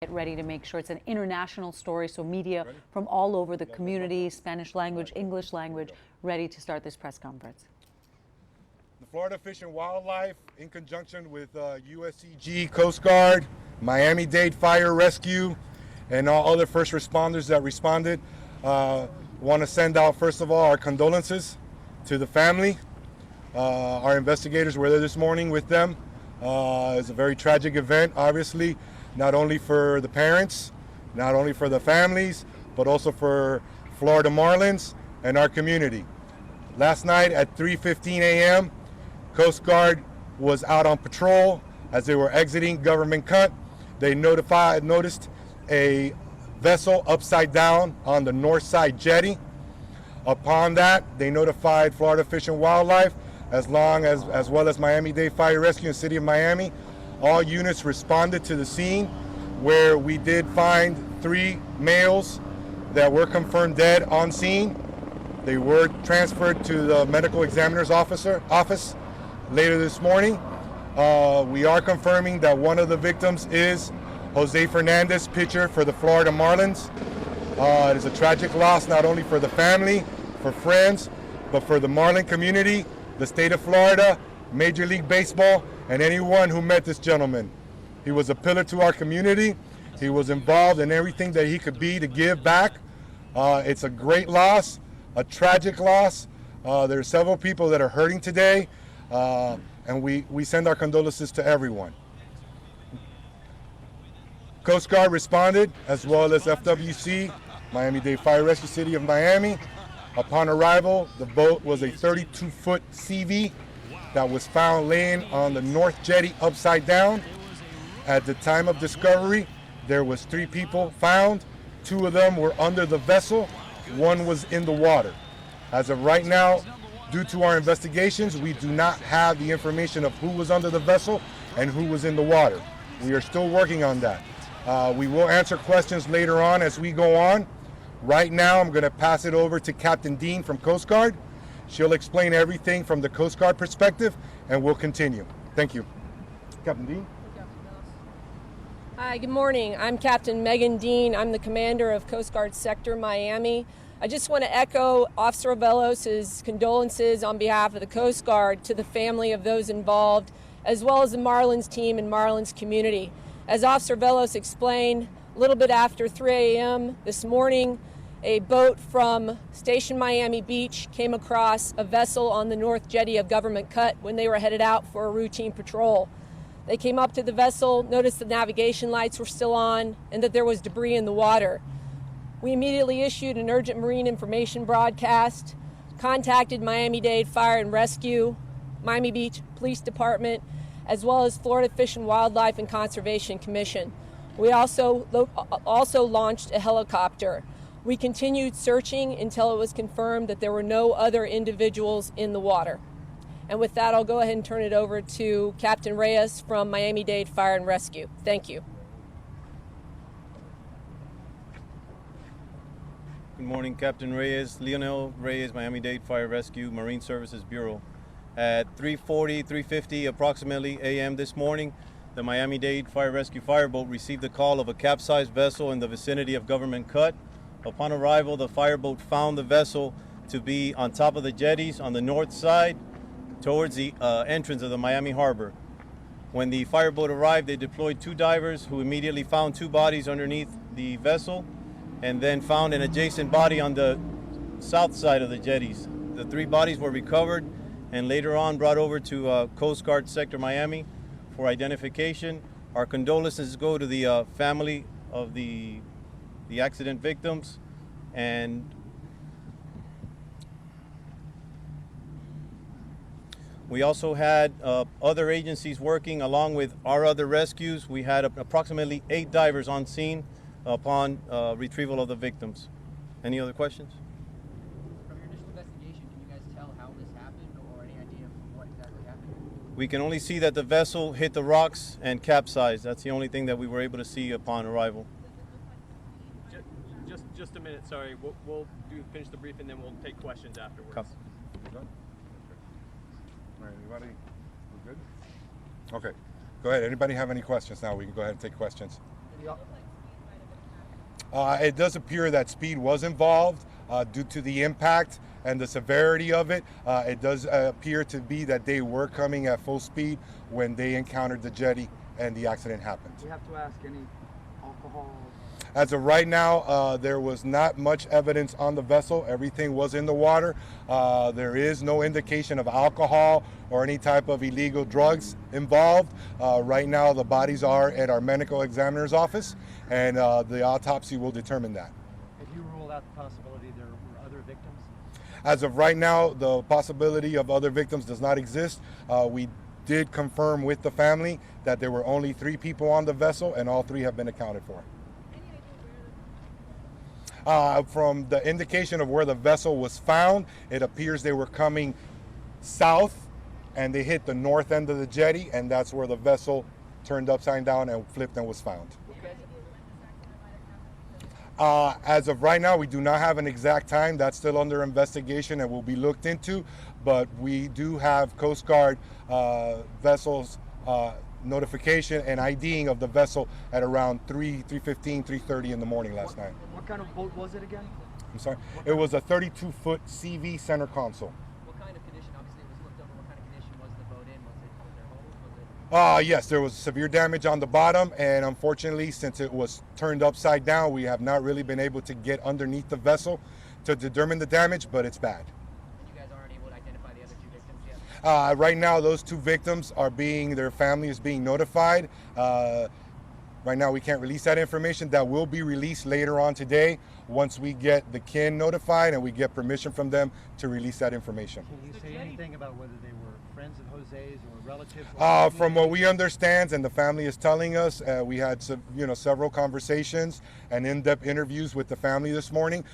Get ready to make sure it's an international story, so media from all over the community, Spanish language, English language, ready to start this press conference. The Florida Fish and Wildlife, in conjunction with USCG, Coast Guard, Miami-Dade Fire Rescue, and all other first responders that responded, want to send out, first of all, our condolences to the family. Our investigators were there this morning with them. It's a very tragic event, obviously, not only for the parents, not only for the families, but also for Florida Marlins and our community. Last night at 3:15 a.m., Coast Guard was out on patrol. As they were exiting Government Cut, they noticed a vessel upside down on the north side jetty. Upon that, they notified Florida Fish and Wildlife, as well as Miami-Dade Fire Rescue and City of Miami. All units responded to the scene, where we did find 3 males that were confirmed dead on scene. They were transferred to the medical examiner's office later this morning. We are confirming that one of the victims is Jose Fernandez, pitcher for the Florida Marlins. It is a tragic loss, not only for the family, for friends, but for the Marlin community, the state of Florida, Major League Baseball, and anyone who met this gentleman. He was a pillar to our community. He was involved in everything that he could be to give back. It's a great loss, a tragic loss. There are several people that are hurting today, and we send our condolences to everyone. Coast Guard responded, as well as FWC, Miami-Dade Fire Rescue, City of Miami. Upon arrival, the boat was a 32-foot CV that was found laying on the north jetty upside down. At the time of discovery, there was 3 people found. 2 of them were under the vessel. 1 was in the water. As of right now, due to our investigations, we do not have the information of who was under the vessel and who was in the water. We are still working on that. We will answer questions later on as we go on. Right now, I'm going to pass it over to Captain Dean from Coast Guard. She'll explain everything from the Coast Guard perspective, and we'll continue. Thank you. Captain Dean. Hi, good morning. I'm Captain Megan Dean. I'm the commander of Coast Guard Sector Miami. I just want to echo Officer Velos' condolences on behalf of the Coast Guard to the family of those involved, as well as the Marlins team and Marlins community. As Officer Velos explained, a little bit after 3 a.m. this morning, a boat from Station Miami Beach came across a vessel on the north jetty of Government Cut when they were headed out for a routine patrol. They came up to the vessel, noticed the navigation lights were still on, and that there was debris in the water. We immediately issued an urgent marine information broadcast, contacted Miami-Dade Fire and Rescue, Miami Beach Police Department, as well as Florida Fish and Wildlife and Conservation Commission. We also launched a helicopter. We continued searching until it was confirmed that there were no other individuals in the water. And with that, I'll go ahead and turn it over to Captain Reyes from Miami-Dade Fire and Rescue. Thank you. Good morning, Captain Reyes, Leonel Reyes, Miami-Dade Fire Rescue, Marine Services Bureau. At 3:50 approximately a.m. this morning, the Miami-Dade Fire Rescue fireboat received a call of a capsized vessel in the vicinity of Government Cut. Upon arrival, the fireboat found the vessel to be on top of the jetties on the north side towards the entrance of the Miami Harbor. When the fireboat arrived, they deployed 2 divers who immediately found 2 bodies underneath the vessel and then found an adjacent body on the south side of the jetties. The 3 bodies were recovered and later on brought over to Coast Guard Sector Miami for identification. Our condolences go to the family of the accident victims, and we also had other agencies working along with our other rescues. We had approximately 8 divers on scene upon retrieval of the victims. Any other questions? From your initial investigation, can you guys tell how this happened or any idea of what exactly happened? We can only see that the vessel hit the rocks and capsized. That's the only thing that we were able to see upon arrival. Just a minute, sorry. We'll finish the brief and then we'll take questions afterwards. All right, anybody? We good? Okay. Go ahead. Anybody have any questions now? We can go ahead and take questions. It does appear that speed was involved due to the impact and the severity of it. It does appear to be that they were coming at full speed when they encountered the jetty and the accident happened. We have to ask any alcohol. As of right now, there was not much evidence on the vessel. Everything was in the water. There is no indication of alcohol or any type of illegal drugs involved. Right now, the bodies are at our medical examiner's office, and the autopsy will determine that. Have you ruled out the possibility there were other victims? As of right now, the possibility of other victims does not exist. We did confirm with the family that there were only 3 people on the vessel, and all 3 have been accounted for. From the indication of where the vessel was found, it appears they were coming south and they hit the north end of the jetty, and that's where the vessel turned upside down and flipped and was found. As of right now, we do not have an exact time. That's still under investigation and will be looked into, but we do have Coast Guard vessels notification and IDing of the vessel at around 3:15, 3:30 in the morning last night. What kind of boat was it again? I'm sorry. It was a 32-foot CV center console. What kind of condition? Obviously, it was flipped over. What kind of condition was the boat in? Was there holes? Was it? Yes, there was severe damage on the bottom, and unfortunately, since it was turned upside down, we have not really been able to get underneath the vessel to determine the damage, but it's bad. And you guys aren't able to identify the other 2 victims yet? Right now, those 2 victims are their family is being notified. Right now, we can't release that information. That will be released later on today once we get the kin notified and we get permission from them to release that information. Can you say anything about whether they were friends of Jose's or relatives? From what we understand, and the family is telling us, we had several conversations and in-depth interviews with the family this morning.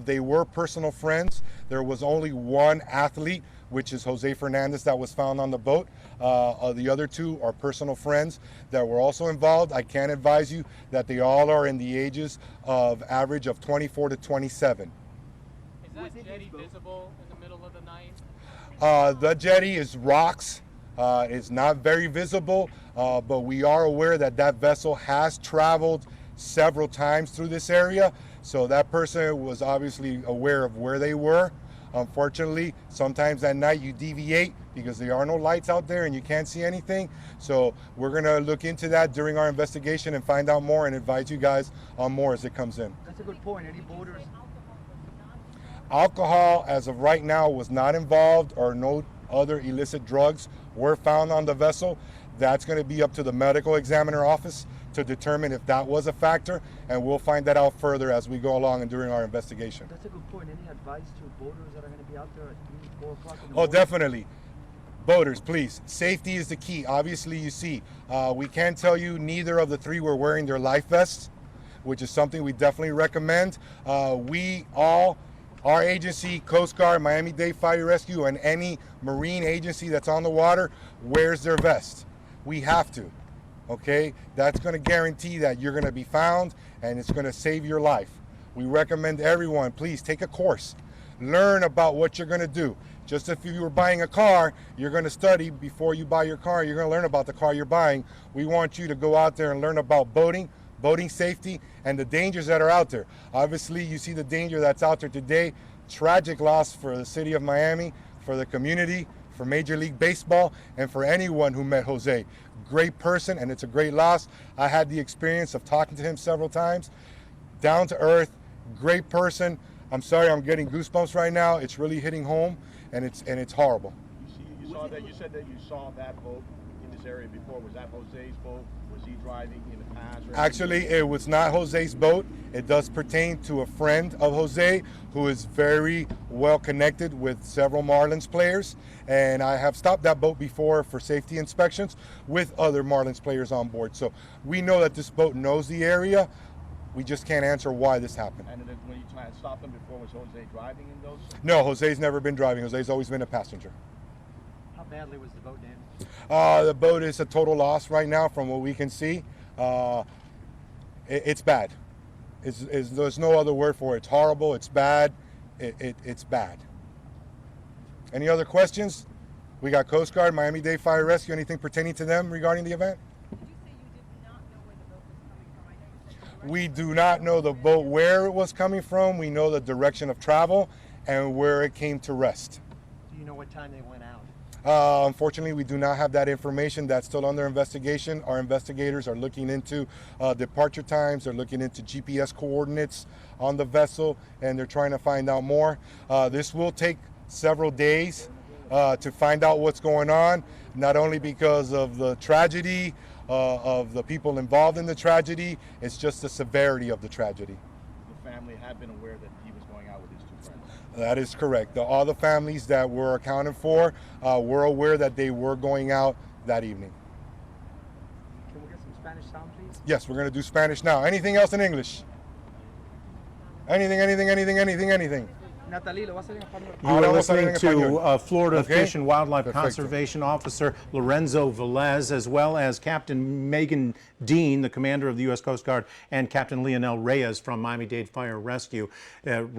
They were personal friends. There was only 1 athlete, which is Jose Fernandez, that was found on the boat. The other 2 are personal friends that were also involved. I can advise you that they all are in the ages of average of 24 to 27. Is that jetty visible in the middle of the night? The jetty is rocks. It's not very visible, but we are aware that that vessel has traveled several times through this area. So that person was obviously aware of where they were. Unfortunately, sometimes at night you deviate because there are no lights out there and you can't see anything. So we're going to look into that during our investigation and find out more and advise you guys on more as it comes in. That's a good point. Any boaters? Alcohol, as of right now, was not involved, or no other illicit drugs were found on the vessel. That's going to be up to the medical examiner office to determine if that was a factor, and we'll find that out further as we go along and during our investigation. That's a good point. Any advice to boaters that are going to be out there at 3, 4 o'clock in the Oh, morning? definitely. Boaters, please. Safety is the key. Obviously, you see, we can tell you neither of the 3 were wearing their life vests, which is something we definitely recommend. Our agency, Coast Guard, Miami-Dade Fire Rescue, and any marine agency that's on the water wears their vest. We have to, okay? That's going to guarantee that you're going to be found and it's going to save your life. We recommend everyone, please take a course. Learn about what you're going to do. Just if you were buying a car, you're going to study before you buy your car. You're going to learn about the car you're buying. We want you to go out there and learn about boating safety, and the dangers that are out there. Obviously, you see the danger that's out there today. Tragic loss for the city of Miami, for the community, for Major League Baseball, and for anyone who met Jose. Great person, and it's a great loss. I had the experience of talking to him several times. Down to earth, great person. I'm sorry, I'm getting goosebumps right now. It's really hitting home, and it's horrible. You said that you saw that boat in this area before. Was that Jose's boat? Was he driving in the past? Actually, it was not Jose's boat. It does pertain to a friend of Jose who is very well connected with several Marlins players. And I have stopped that boat before for safety inspections with other Marlins players on board. So we know that this boat knows the area. We just can't answer why this happened. And when you tried to stop them before, was Jose driving in those? No, Jose's never been driving. Jose's always been a passenger. How badly was the boat damaged? The boat is a total loss right now from what we can see. It's bad. There's no other word for it. It's horrible. It's bad. It's bad. Any other questions? We got Coast Guard, Miami-Dade Fire Rescue. Anything pertaining to them regarding the event? Did you say you did not know where the boat was coming from? I know you said We do not know the boat where it was coming from. We know the direction of travel and where it came to rest. Do you know what time they went out? Unfortunately, we do not have that information. That's still under investigation. Our investigators are looking into departure times. They're looking into GPS coordinates on the vessel, and they're trying to find out more. This will take several days to find out what's going on, not only because of the tragedy, of the people involved in the tragedy, it's just the severity of the tragedy. The family had been aware that he was going out with his two friends. That is correct. All the families that were accounted for were aware that they were going out that evening. Can we get some Spanish sound, please? Yes, we're going to do Spanish now. Anything else in English? Anything. Natalie, lo va a hacer en español. You are Vamos a ver listening en to español. Florida Okay. Fish and Wildlife Perfecto. Conservation Officer Lorenzo Velez, as well as Captain Megan Dean, the commander of the U.S. Coast Guard, and Captain Leonel Reyes from Miami-Dade Fire Rescue.